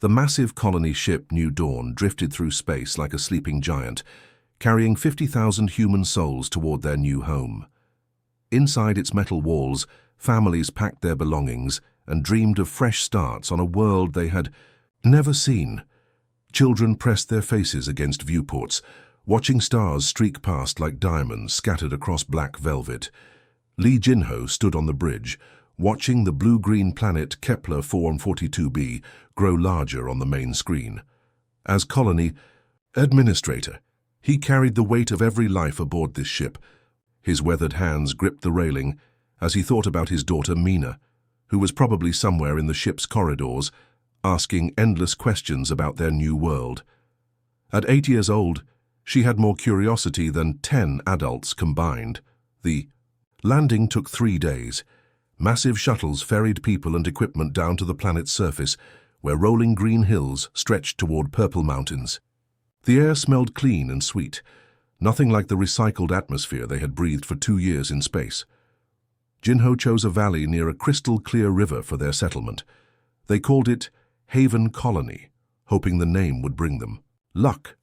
The massive colony ship New Dawn drifted through space like a sleeping giant, carrying 50,000 human souls toward their new home. Inside its metal walls, families packed their belongings and dreamed of fresh starts on a world they had never seen. Children pressed their faces against viewports, watching stars streak past like diamonds scattered across black velvet. Lee Jinho stood on the bridge, watching the blue-green planet Kepler 442b grow larger on the main screen. As colony administrator, he carried the weight of every life aboard this ship. His weathered hands gripped the railing as he thought about his daughter Mina, who was probably somewhere in the ship's corridors, asking endless questions about their new world. At 8 years old, she had more curiosity than 10 adults combined. The landing took 3 days. Massive shuttles ferried people and equipment down to the planet's surface, where rolling green hills stretched toward purple mountains. The air smelled clean and sweet, nothing like the recycled atmosphere they had breathed for 2 years in space. Jinho chose a valley near a crystal-clear river for their settlement. They called it Haven Colony, hoping the name would bring them luck.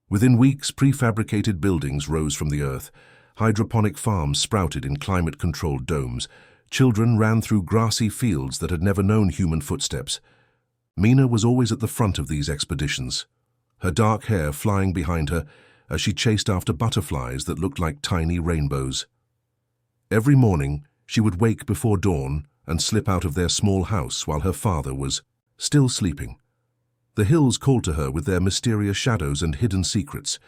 Within weeks, prefabricated buildings rose from the earth. Hydroponic farms sprouted in climate-controlled domes. Children ran through grassy fields that had never known human footsteps. Mina was always at the front of these expeditions, her dark hair flying behind her as she chased after butterflies that looked like tiny rainbows. Every morning, she would wake before dawn and slip out of their small house while her father was still sleeping. The hills called to her with their mysterious shadows and hidden secrets.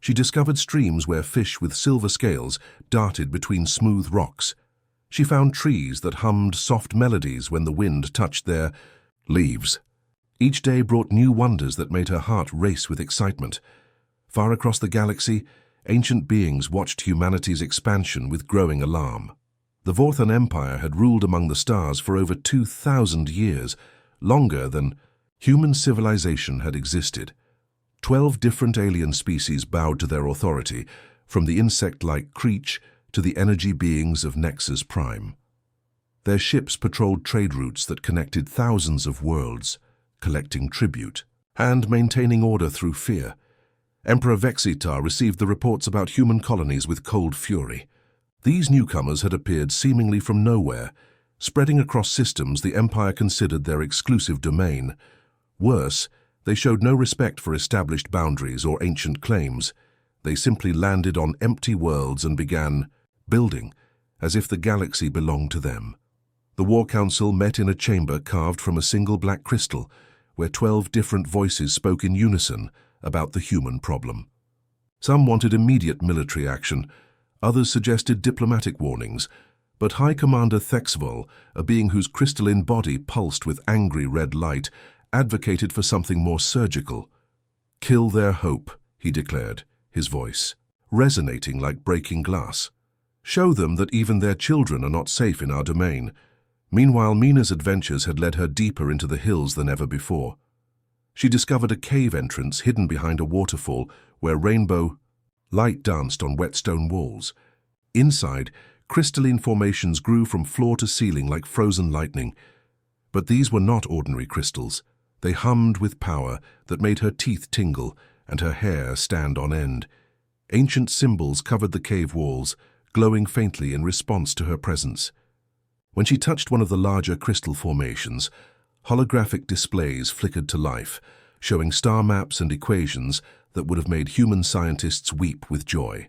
She discovered streams where fish with silver scales darted between smooth rocks. She found trees that hummed soft melodies when the wind touched their leaves. Each day brought new wonders that made her heart race with excitement. Far across the galaxy, ancient beings watched humanity's expansion with growing alarm. The Vorthan Empire had ruled among the stars for over 2,000 years, longer than human civilization had existed. 12 different alien species bowed to their authority, from the insect-like Creech to the energy beings of Nexus Prime. Their ships patrolled trade routes that connected thousands of worlds, collecting tribute and maintaining order through fear. Emperor Vexitar received the reports about human colonies with cold fury. These newcomers had appeared seemingly from nowhere, spreading across systems the Empire considered their exclusive domain. Worse, they showed no respect for established boundaries or ancient claims. They simply landed on empty worlds and began building, as if the galaxy belonged to them. The War Council met in a chamber carved from a single black crystal, where 12 different voices spoke in unison about the human problem. Some wanted immediate military action, others suggested diplomatic warnings, but High Commander Thexvol, a being whose crystalline body pulsed with angry red light, advocated for something more surgical. "Kill their hope," he declared, his voice resonating like breaking glass. "Show them that even their children are not safe in our domain." Meanwhile, Mina's adventures had led her deeper into the hills than ever before. She discovered a cave entrance hidden behind a waterfall where rainbow light danced on wet stone walls. Inside, crystalline formations grew from floor to ceiling like frozen lightning. But these were not ordinary crystals. They hummed with power that made her teeth tingle and her hair stand on end. Ancient symbols covered the cave walls, glowing faintly in response to her presence. When she touched one of the larger crystal formations, holographic displays flickered to life, showing star maps and equations that would have made human scientists weep with joy.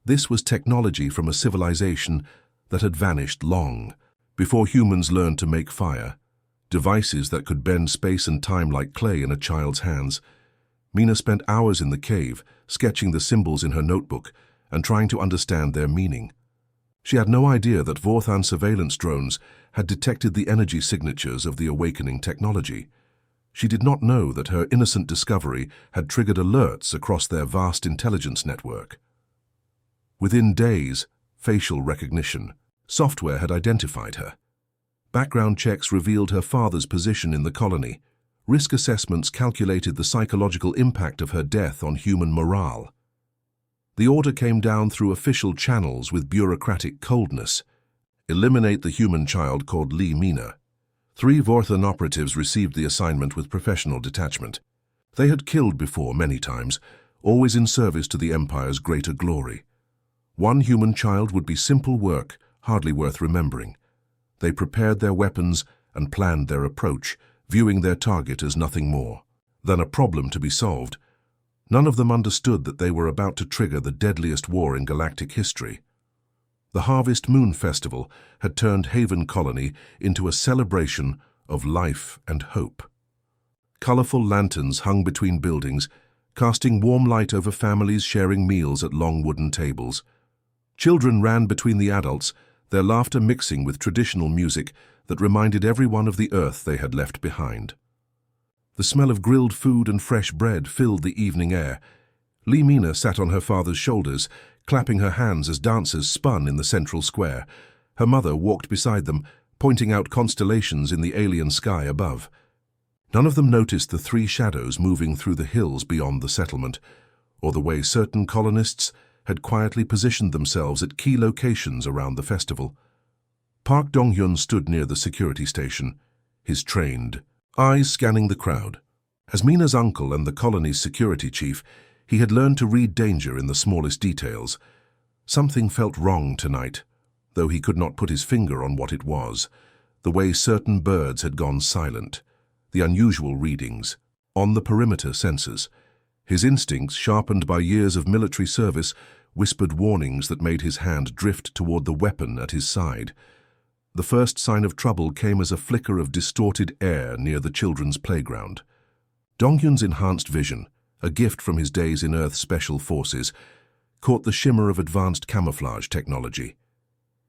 This was technology from a civilization that had vanished long before humans learned to make fire, devices that could bend space and time like clay in a child's hands. Mina spent hours in the cave, sketching the symbols in her notebook and trying to understand their meaning. She had no idea that Vorthan surveillance drones had detected the energy signatures of the awakening technology. She did not know that her innocent discovery had triggered alerts across their vast intelligence network. Within days, facial recognition software had identified her. Background checks revealed her father's position in the colony. Risk assessments calculated the psychological impact of her death on human morale. The order came down through official channels with bureaucratic coldness. Eliminate the human child called Lee Mina. Three Vorthan operatives received the assignment with professional detachment. They had killed before many times, always in service to the Empire's greater glory. One human child would be simple work, hardly worth remembering. They prepared their weapons and planned their approach, viewing their target as nothing more than a problem to be solved. None of them understood that they were about to trigger the deadliest war in galactic history. The Harvest Moon Festival had turned Haven Colony into a celebration of life and hope. Colorful lanterns hung between buildings, casting warm light over families sharing meals at long wooden tables. Children ran between the adults, their laughter mixing with traditional music that reminded everyone of the Earth they had left behind. The smell of grilled food and fresh bread filled the evening air. Mina sat on her father's shoulders, clapping her hands as dancers spun in the central square. Her mother walked beside them, pointing out constellations in the alien sky above. None of them noticed the three shadows moving through the hills beyond the settlement, or the way certain colonists had quietly positioned themselves at key locations around the festival. Park Dong-hyun stood near the security station, his trained eyes scanning the crowd. As Mina's uncle and the colony's security chief, he had learned to read danger in the smallest details. Something felt wrong tonight, though he could not put his finger on what it was. The way certain birds had gone silent, the unusual readings on the perimeter sensors. His instincts, sharpened by years of military service, whispered warnings that made his hand drift toward the weapon at his side. The first sign of trouble came as a flicker of distorted air near the children's playground. Dong-hyun's enhanced vision, a gift from his days in Earth Special Forces, caught the shimmer of advanced camouflage technology.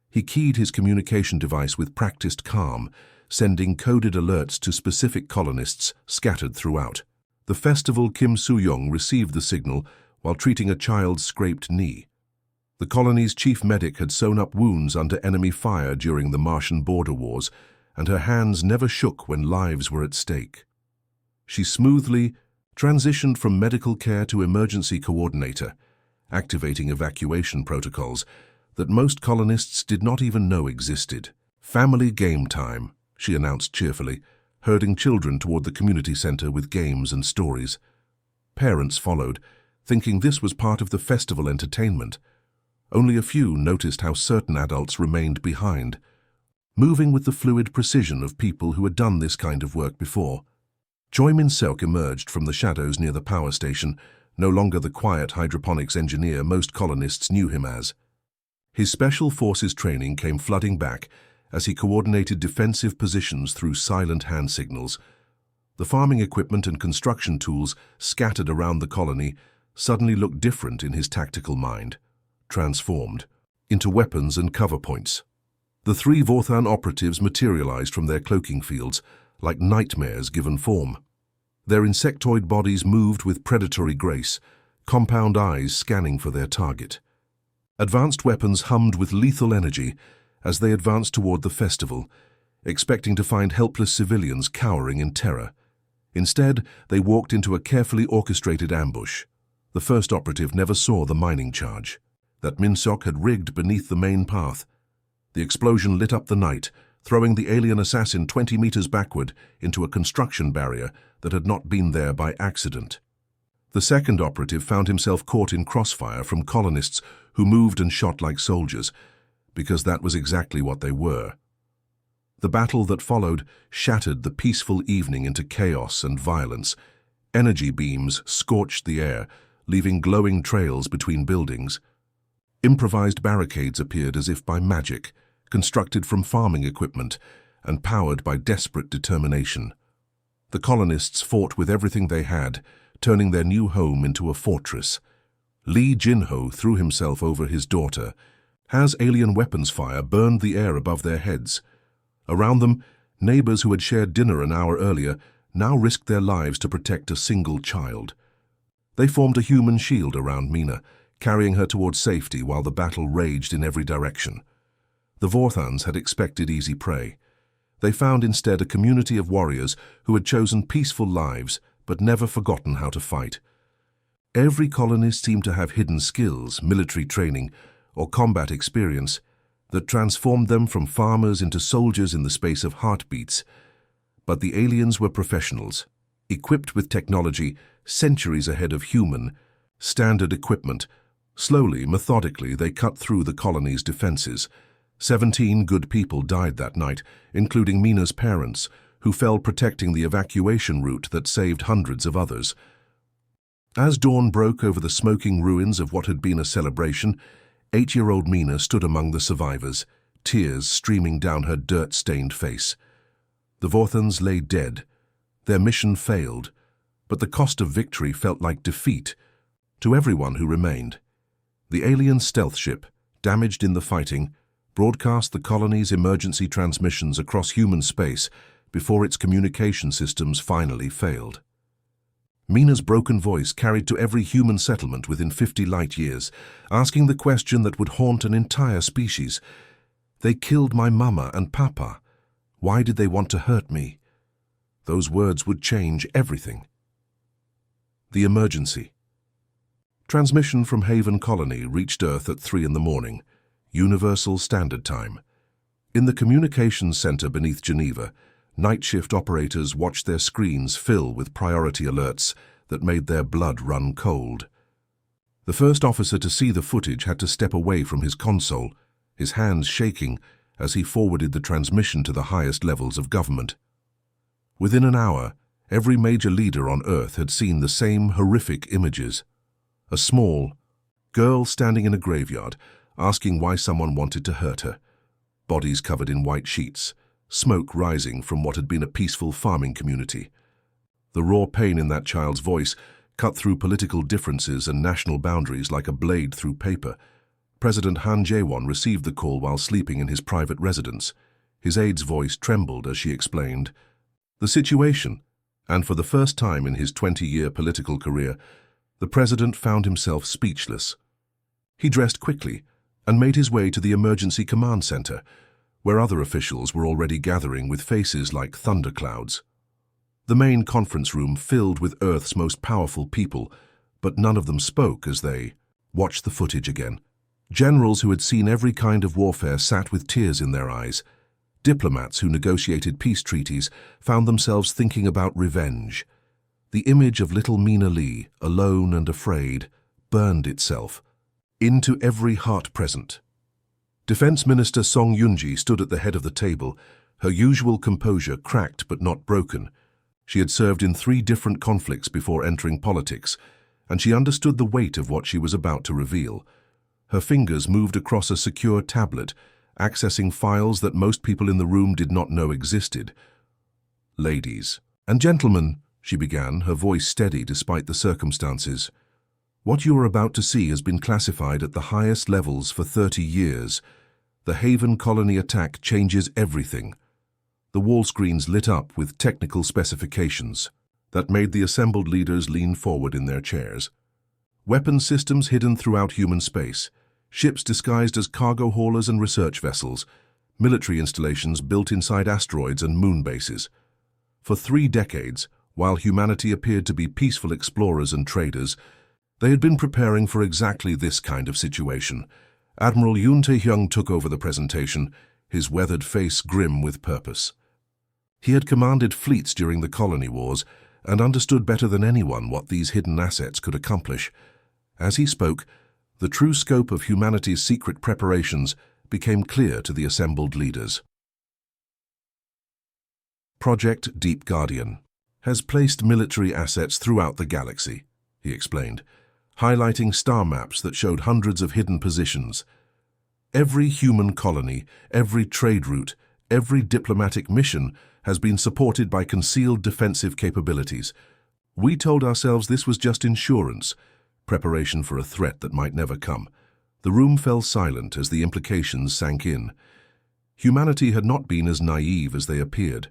He keyed his communication device with practiced calm, sending coded alerts to specific colonists scattered throughout. The festival Kim Soo-young received the signal while treating a child's scraped knee. The colony's chief medic had sewn up wounds under enemy fire during the Martian border wars, and her hands never shook when lives were at stake. She smoothly transitioned from medical care to emergency coordinator, activating evacuation protocols that most colonists did not even know existed. "Family game time," she announced cheerfully, herding children toward the community center with games and stories. Parents followed, thinking this was part of the festival entertainment. Only a few noticed how certain adults remained behind, moving with the fluid precision of people who had done this kind of work before. Choi Min-seok emerged from the shadows near the power station, no longer the quiet hydroponics engineer most colonists knew him as. His special forces training came flooding back as he coordinated defensive positions through silent hand signals. The farming equipment and construction tools scattered around the colony suddenly looked different in his tactical mind, transformed into weapons and cover points. The three Vorthan operatives materialized from their cloaking fields like nightmares given form. Their insectoid bodies moved with predatory grace, compound eyes scanning for their target. Advanced weapons hummed with lethal energy as they advanced toward the festival, expecting to find helpless civilians cowering in terror. Instead, they walked into a carefully orchestrated ambush. The first operative never saw the mining charge that Min-seok had rigged beneath the main path. The explosion lit up the night, throwing the alien assassin 20 meters backward into a construction barrier that had not been there by accident. The second operative found himself caught in crossfire from colonists who moved and shot like soldiers, because that was exactly what they were. The battle that followed shattered the peaceful evening into chaos and violence. Energy beams scorched the air, leaving glowing trails between buildings. Improvised barricades appeared as if by magic, constructed from farming equipment and powered by desperate determination. The colonists fought with everything they had, turning their new home into a fortress. Lee Jin-ho threw himself over his daughter. As alien weapons fire burned the air above their heads. Around them, neighbors who had shared dinner an hour earlier now risked their lives to protect a single child. They formed a human shield around Mina, carrying her towards safety while the battle raged in every direction. The Vorthans had expected easy prey. They found instead a community of warriors who had chosen peaceful lives but never forgotten how to fight. Every colonist seemed to have hidden skills, military training, or combat experience that transformed them from farmers into soldiers in the space of heartbeats. But the aliens were professionals, equipped with technology centuries ahead of human, standard equipment. Slowly, methodically, they cut through the colony's defenses. 17 good people died that night, including Mina's parents, who fell protecting the evacuation route that saved hundreds of others. As dawn broke over the smoking ruins of what had been a celebration, 8-year-old Mina stood among the survivors, tears streaming down her dirt-stained face. The Vorthans lay dead. Their mission failed, but the cost of victory felt like defeat to everyone who remained. The alien stealth ship, damaged in the fighting, broadcast the colony's emergency transmissions across human space before its communication systems finally failed. Mina's broken voice carried to every human settlement within 50 light-years, asking the question that would haunt an entire species. They killed my mama and papa. Why did they want to hurt me? Those words would change everything. The emergency. Transmission from Haven Colony reached Earth at 3 in the morning, Universal Standard Time. In the communications center beneath Geneva, night shift operators watched their screens fill with priority alerts that made their blood run cold. The first officer to see the footage had to step away from his console, his hands shaking as he forwarded the transmission to the highest levels of government. Within an hour, every major leader on Earth had seen the same horrific images. A small girl standing in a graveyard, asking why someone wanted to hurt her. Bodies covered in white sheets, smoke rising from what had been a peaceful farming community. The raw pain in that child's voice cut through political differences and national boundaries like a blade through paper. President Han Jae-won received the call while sleeping in his private residence. His aide's voice trembled as she explained the situation, and for the first time in his 20-year political career, the president found himself speechless. He dressed quickly and made his way to the emergency command center, where other officials were already gathering with faces like thunderclouds. The main conference room filled with Earth's most powerful people, but none of them spoke as they watched the footage again. Generals who had seen every kind of warfare sat with tears in their eyes. Diplomats who negotiated peace treaties found themselves thinking about revenge. The image of little Mina Lee, alone and afraid, burned itself into every heart present. Defense Minister Song Yoon-ji stood at the head of the table, her usual composure cracked but not broken. She had served in 3 different conflicts before entering politics, and she understood the weight of what she was about to reveal. Her fingers moved across a secure tablet, accessing files that most people in the room did not know existed. "Ladies and gentlemen," she began, her voice steady despite the circumstances. "What you are about to see has been classified at the highest levels for 30 years. The Haven Colony attack changes everything." The wall screens lit up with technical specifications that made the assembled leaders lean forward in their chairs. Weapon systems hidden throughout human space, ships disguised as cargo haulers and research vessels, military installations built inside asteroids and moon bases. For 3 decades, while humanity appeared to be peaceful explorers and traders, they had been preparing for exactly this kind of situation. Admiral Yoon Tae-hyung took over the presentation, his weathered face grim with purpose. He had commanded fleets during the colony wars and understood better than anyone what these hidden assets could accomplish. As he spoke, the true scope of humanity's secret preparations became clear to the assembled leaders. Project Deep Guardian has placed military assets throughout the galaxy, he explained, highlighting star maps that showed hundreds of hidden positions. Every human colony, every trade route, every diplomatic mission has been supported by concealed defensive capabilities. We told ourselves this was just insurance, preparation for a threat that might never come. The room fell silent as the implications sank in. Humanity had not been as naive as they appeared.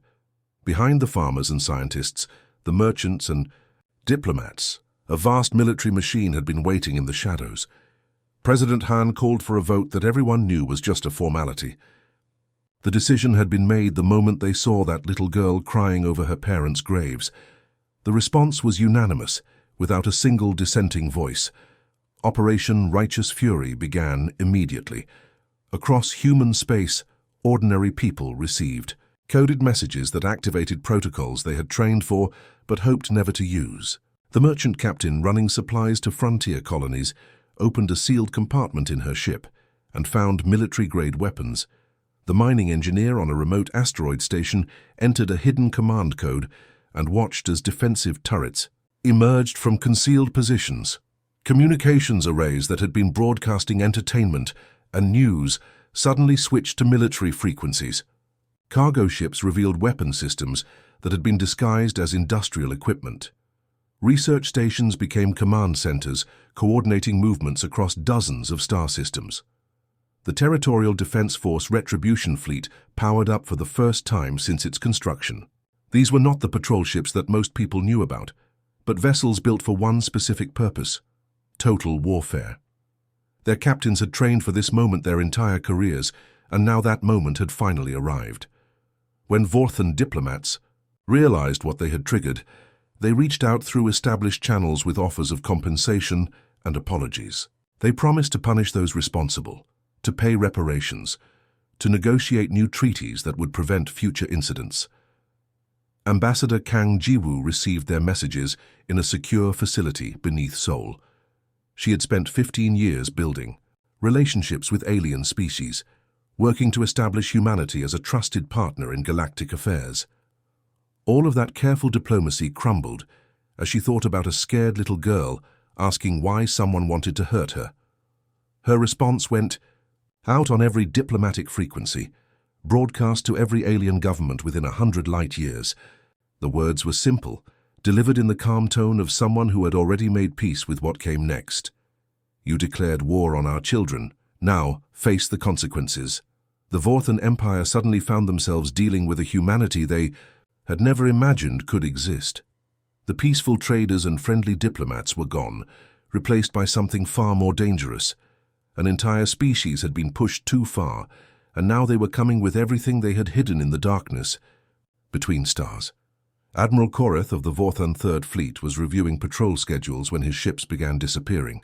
Behind the farmers and scientists, the merchants and diplomats, a vast military machine had been waiting in the shadows. President Han called for a vote that everyone knew was just a formality. The decision had been made the moment they saw that little girl crying over her parents' graves. The response was unanimous, without a single dissenting voice. Operation Righteous Fury began immediately. Across human space, ordinary people received coded messages that activated protocols they had trained for but hoped never to use. The merchant captain running supplies to frontier colonies opened a sealed compartment in her ship and found military-grade weapons. The mining engineer on a remote asteroid station entered a hidden command code and watched as defensive turrets emerged from concealed positions. Communications arrays that had been broadcasting entertainment and news suddenly switched to military frequencies. Cargo ships revealed weapon systems that had been disguised as industrial equipment. Research stations became command centers, coordinating movements across dozens of star systems. The Territorial Defense Force Retribution Fleet powered up for the first time since its construction. These were not the patrol ships that most people knew about, but vessels built for one specific purpose: total warfare. Their captains had trained for this moment their entire careers, and now that moment had finally arrived. When Vorthan diplomats realized what they had triggered, they reached out through established channels with offers of compensation and apologies. They promised to punish those responsible, to pay reparations, to negotiate new treaties that would prevent future incidents. Ambassador Kang Jiwoo received their messages in a secure facility beneath Seoul. She had spent 15 years building relationships with alien species, working to establish humanity as a trusted partner in galactic affairs. All of that careful diplomacy crumbled as she thought about a scared little girl asking why someone wanted to hurt her. Her response went out on every diplomatic frequency, broadcast to every alien government within 100 light years. The words were simple, delivered in the calm tone of someone who had already made peace with what came next. You declared war on our children. Now, face the consequences. The Vorthan Empire suddenly found themselves dealing with a humanity they had never imagined could exist. The peaceful traders and friendly diplomats were gone, replaced by something far more dangerous. An entire species had been pushed too far, and now they were coming with everything they had hidden in the darkness. Between stars. Admiral Koreth of the Vorthan Third Fleet was reviewing patrol schedules when his ships began disappearing.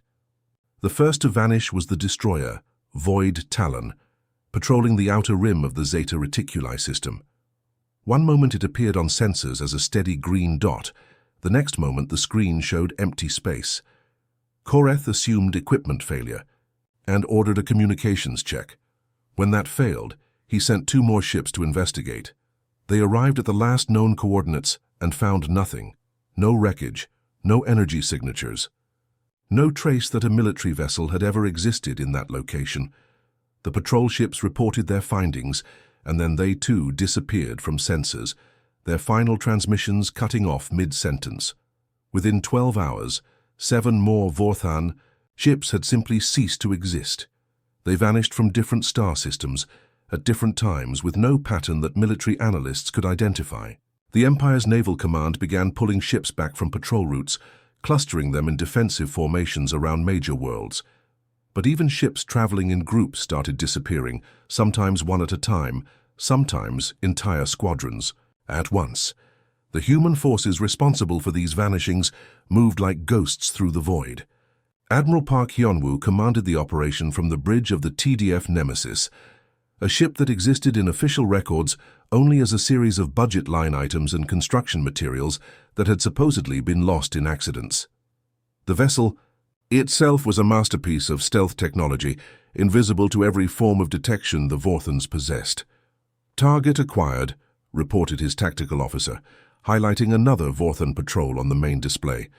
The first to vanish was the destroyer, Void Talon, patrolling the outer rim of the Zeta Reticuli system. One moment it appeared on sensors as a steady green dot. The next moment the screen showed empty space. Koreth assumed equipment failure and ordered a communications check. When that failed, he sent 2 more ships to investigate. They arrived at the last known coordinates and found nothing. No wreckage, no energy signatures. No trace that a military vessel had ever existed in that location. The patrol ships reported their findings, and then they too disappeared from sensors, their final transmissions cutting off mid-sentence. Within 12 hours, 7 more Vorthan ships had simply ceased to exist. They vanished from different star systems, at different times with no pattern that military analysts could identify. The Empire's naval command began pulling ships back from patrol routes, clustering them in defensive formations around major worlds. But even ships traveling in groups started disappearing, sometimes one at a time, sometimes entire squadrons, at once. The human forces responsible for these vanishings moved like ghosts through the void. Admiral Park Hyunwoo commanded the operation from the bridge of the TDF Nemesis, a ship that existed in official records only as a series of budget line items and construction materials that had supposedly been lost in accidents. The vessel itself was a masterpiece of stealth technology, invisible to every form of detection the Vorthans possessed. "Target acquired," reported his tactical officer, highlighting another Vorthan patrol on the main display.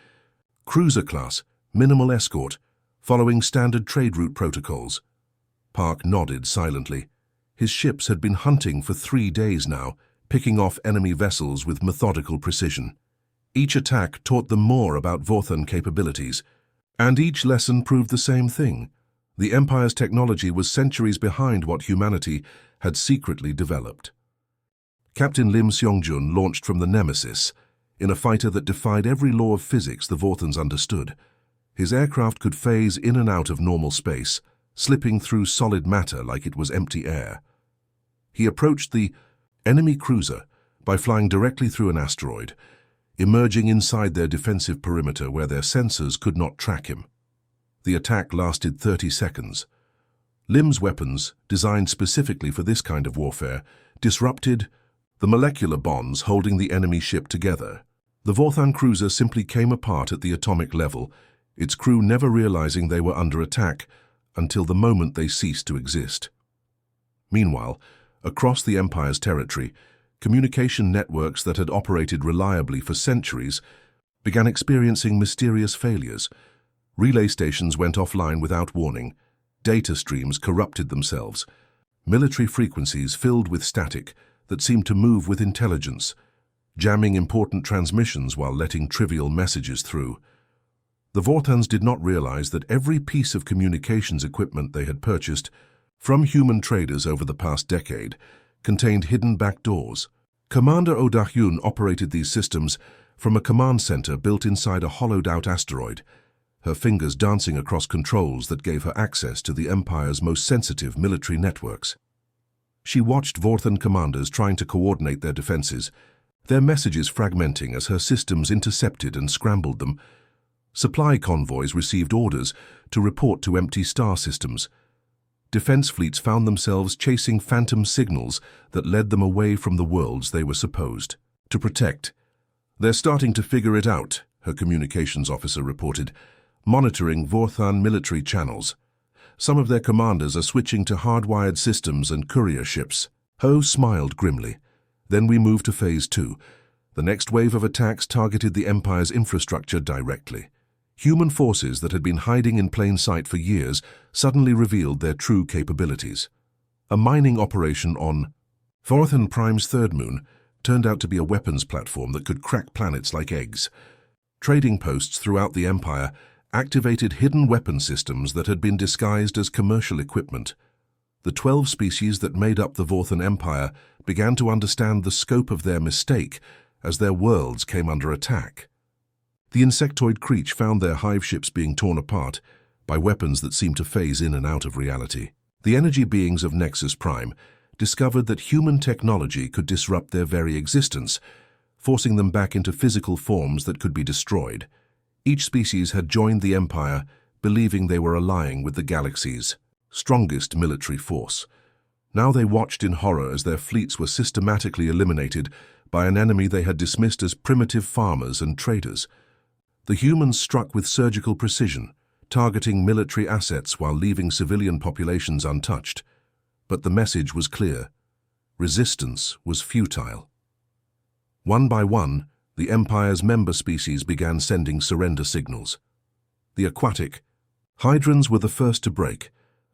"Cruiser class, minimal escort, following standard trade route protocols." Park nodded silently. His ships had been hunting for 3 days now, picking off enemy vessels with methodical precision. Each attack taught them more about Vorthan capabilities, and each lesson proved the same thing. The Empire's technology was centuries behind what humanity had secretly developed. Captain Lim Seongjun launched from the Nemesis, in a fighter that defied every law of physics the Vorthans understood. His aircraft could phase in and out of normal space, slipping through solid matter like it was empty air. He approached the enemy cruiser by flying directly through an asteroid, emerging inside their defensive perimeter where their sensors could not track him. The attack lasted 30 seconds. Lim's weapons, designed specifically for this kind of warfare, disrupted the molecular bonds holding the enemy ship together. The Vorthan cruiser simply came apart at the atomic level, its crew never realizing they were under attack until the moment they ceased to exist. Meanwhile, across the Empire's territory, communication networks that had operated reliably for centuries began experiencing mysterious failures. Relay stations went offline without warning, data streams corrupted themselves, military frequencies filled with static that seemed to move with intelligence, jamming important transmissions while letting trivial messages through. The Vorthans did not realize that every piece of communications equipment they had purchased from human traders over the past decade contained hidden backdoors. Commander Odahyun operated these systems from a command center built inside a hollowed-out asteroid, her fingers dancing across controls that gave her access to the Empire's most sensitive military networks. She watched Vorthan commanders trying to coordinate their defenses, their messages fragmenting as her systems intercepted and scrambled them. Supply convoys received orders to report to empty star systems. Defense fleets found themselves chasing phantom signals that led them away from the worlds they were supposed to protect. "They're starting to figure it out," her communications officer reported, monitoring Vorthan military channels. "Some of their commanders are switching to hardwired systems and courier ships." Ho smiled grimly. "Then we moved to Phase 2. The next wave of attacks targeted the Empire's infrastructure directly. Human forces that had been hiding in plain sight for years suddenly revealed their true capabilities. A mining operation on Vorthan Prime's third moon turned out to be a weapons platform that could crack planets like eggs. Trading posts throughout the Empire activated hidden weapon systems that had been disguised as commercial equipment. The 12 species that made up the Vorthan Empire began to understand the scope of their mistake as their worlds came under attack. The insectoid creature found their hive ships being torn apart by weapons that seemed to phase in and out of reality. The energy beings of Nexus Prime discovered that human technology could disrupt their very existence, forcing them back into physical forms that could be destroyed. Each species had joined the Empire, believing they were allying with the galaxy's strongest military force. Now they watched in horror as their fleets were systematically eliminated by an enemy they had dismissed as primitive farmers and traders. The humans struck with surgical precision, targeting military assets while leaving civilian populations untouched. But the message was clear. Resistance was futile. One by one, the Empire's member species began sending surrender signals. The aquatic Hydrons were the first to break,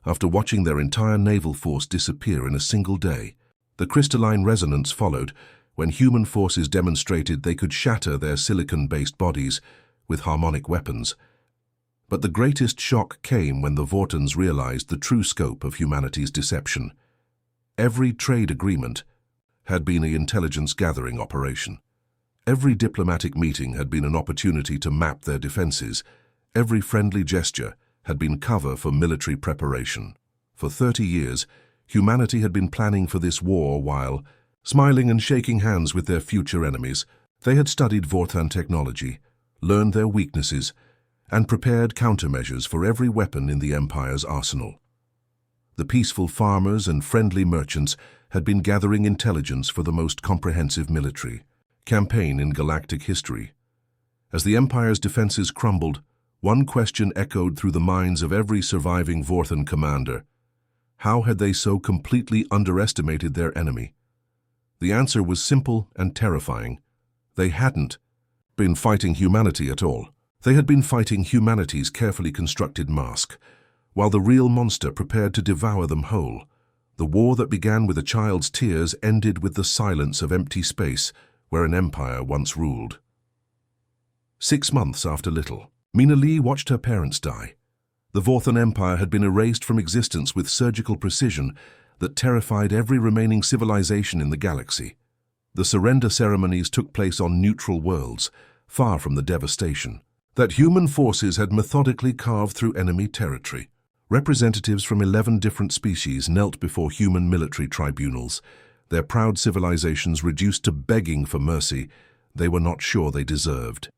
after watching their entire naval force disappear in a single day. The crystalline resonance followed when human forces demonstrated they could shatter their silicon-based bodies with harmonic weapons. But the greatest shock came when the Vortans realized the true scope of humanity's deception. Every trade agreement had been an intelligence-gathering operation. Every diplomatic meeting had been an opportunity to map their defenses. Every friendly gesture had been cover for military preparation. For 30 years, humanity had been planning for this war while, smiling and shaking hands with their future enemies, they had studied Vorthan technology, learned their weaknesses, and prepared countermeasures for every weapon in the Empire's arsenal. The peaceful farmers and friendly merchants had been gathering intelligence for the most comprehensive military campaign in galactic history. As the Empire's defenses crumbled, one question echoed through the minds of every surviving Vorthan commander. How had they so completely underestimated their enemy? The answer was simple and terrifying. They hadn't been fighting humanity at all. They had been fighting humanity's carefully constructed mask, while the real monster prepared to devour them whole. The war that began with a child's tears ended with the silence of empty space where an empire once ruled. 6 months after Little, Mina Lee watched her parents die. The Vorthan Empire had been erased from existence with surgical precision that terrified every remaining civilization in the galaxy. The surrender ceremonies took place on neutral worlds, far from the devastation that human forces had methodically carved through enemy territory. Representatives from 11 different species knelt before human military tribunals, their proud civilizations reduced to begging for mercy they were not sure they deserved.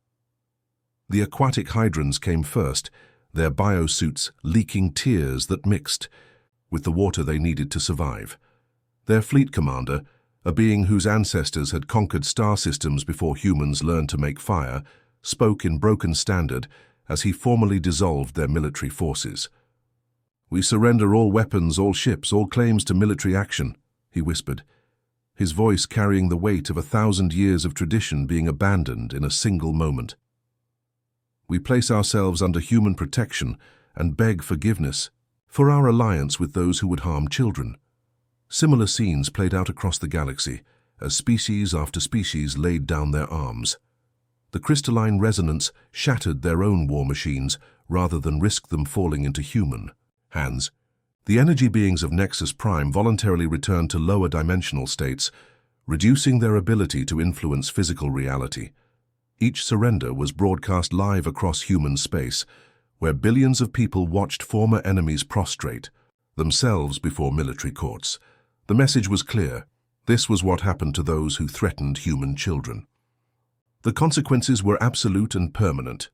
The aquatic hydrons came first, their biosuits leaking tears that mixed with the water they needed to survive. Their fleet commander, a being whose ancestors had conquered star systems before humans learned to make fire, spoke in broken standard as he formally dissolved their military forces. "We surrender all weapons, all ships, all claims to military action," he whispered, his voice carrying the weight of 1,000 years of tradition being abandoned in a single moment. "We place ourselves under human protection and beg forgiveness for our alliance with those who would harm children." Similar scenes played out across the galaxy as species after species laid down their arms. The crystalline resonance shattered their own war machines rather than risk them falling into human hands. The energy beings of Nexus Prime voluntarily returned to lower dimensional states, reducing their ability to influence physical reality. Each surrender was broadcast live across human space, where billions of people watched former enemies prostrate themselves before military courts. The message was clear. This was what happened to those who threatened human children. The consequences were absolute and permanent,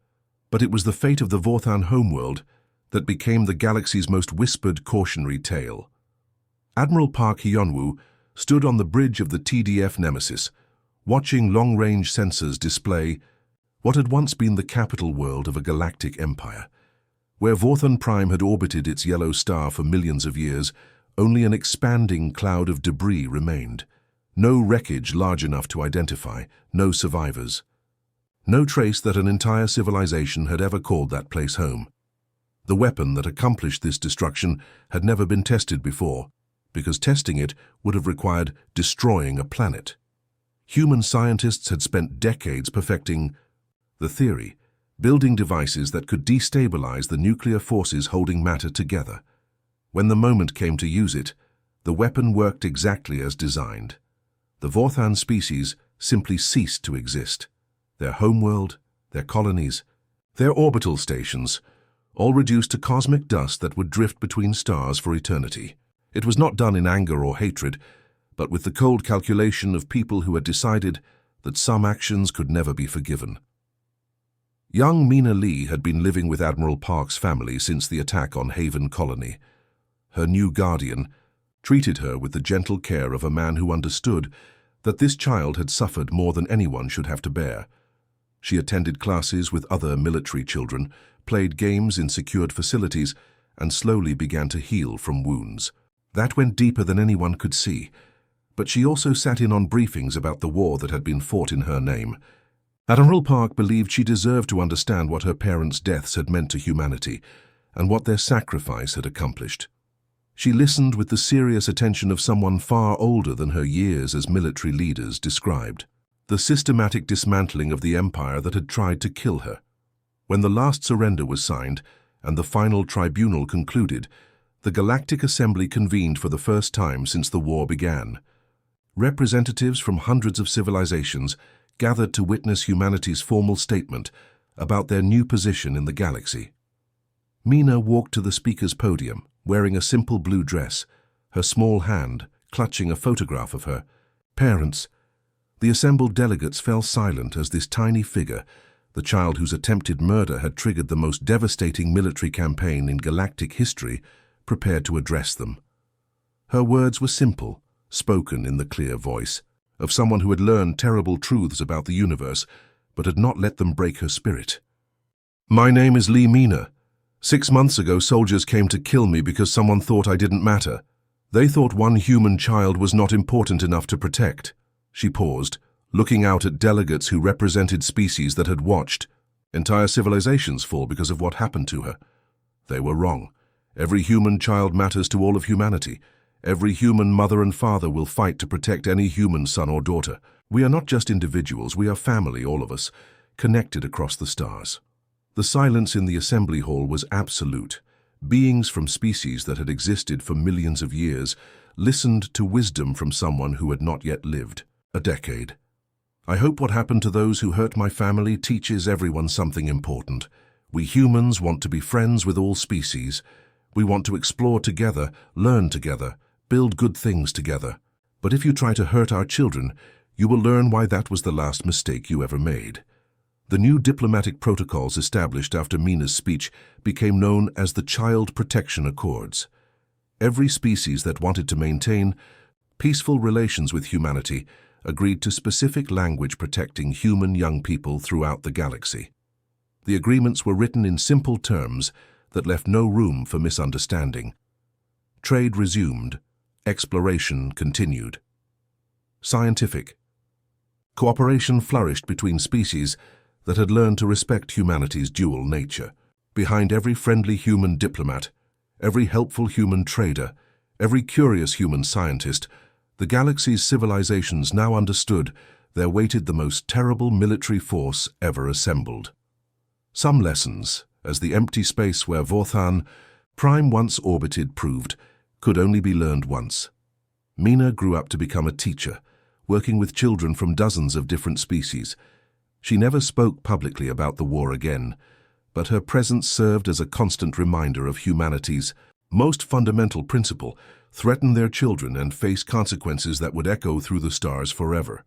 but it was the fate of the Vorthan homeworld that became the galaxy's most whispered cautionary tale. Admiral Park Hyunwoo stood on the bridge of the TDF Nemesis, watching long-range sensors display what had once been the capital world of a galactic empire. Where Vorthan Prime had orbited its yellow star for millions of years, only an expanding cloud of debris remained. No wreckage large enough to identify, no survivors. No trace that an entire civilization had ever called that place home. The weapon that accomplished this destruction had never been tested before, because testing it would have required destroying a planet. Human scientists had spent decades perfecting the theory, building devices that could destabilize the nuclear forces holding matter together. When the moment came to use it, the weapon worked exactly as designed. The Vorthan species simply ceased to exist. Their homeworld, their colonies, their orbital stations, all reduced to cosmic dust that would drift between stars for eternity. It was not done in anger or hatred, but with the cold calculation of people who had decided that some actions could never be forgiven. Young Mina Lee had been living with Admiral Park's family since the attack on Haven Colony. Her new guardian treated her with the gentle care of a man who understood that this child had suffered more than anyone should have to bear. She attended classes with other military children, played games in secured facilities, and slowly began to heal from wounds. That went deeper than anyone could see, but she also sat in on briefings about the war that had been fought in her name. Admiral Park believed she deserved to understand what her parents' deaths had meant to humanity and what their sacrifice had accomplished. She listened with the serious attention of someone far older than her years as military leaders described. The systematic dismantling of the empire that had tried to kill her. When the last surrender was signed and the final tribunal concluded, the Galactic Assembly convened for the first time since the war began. Representatives from hundreds of civilizations gathered to witness humanity's formal statement about their new position in the galaxy. Mina walked to the speaker's podium, wearing a simple blue dress, her small hand clutching a photograph of her parents. The assembled delegates fell silent as this tiny figure, the child whose attempted murder had triggered the most devastating military campaign in galactic history, prepared to address them. Her words were simple, spoken in the clear voice of someone who had learned terrible truths about the universe, but had not let them break her spirit. "My name is Lee Mina. 6 months ago, soldiers came to kill me because someone thought I didn't matter. They thought one human child was not important enough to protect." She paused, looking out at delegates who represented species that had watched entire civilizations fall because of what happened to her. They were wrong. Every human child matters to all of humanity. Every human mother and father will fight to protect any human son or daughter. We are not just individuals, we are family, all of us, connected across the stars. The silence in the assembly hall was absolute. Beings from species that had existed for millions of years listened to wisdom from someone who had not yet lived a decade. "I hope what happened to those who hurt my family teaches everyone something important. We humans want to be friends with all species. We want to explore together, learn together, build good things together. But if you try to hurt our children, you will learn why that was the last mistake you ever made." The new diplomatic protocols established after Mina's speech became known as the Child Protection Accords. Every species that wanted to maintain peaceful relations with humanity, agreed to specific language protecting human young people throughout the galaxy. The agreements were written in simple terms that left no room for misunderstanding. Trade resumed. Exploration continued. Scientific. Cooperation flourished between species that had learned to respect humanity's dual nature. Behind every friendly human diplomat, every helpful human trader, every curious human scientist, the galaxy's civilizations now understood there waited the most terrible military force ever assembled. Some lessons, as the empty space where Vorthan, Prime once orbited, proved, could only be learned once. Mina grew up to become a teacher, working with children from dozens of different species. She never spoke publicly about the war again, but her presence served as a constant reminder of humanity's most fundamental principle: threaten their children and face consequences that would echo through the stars forever.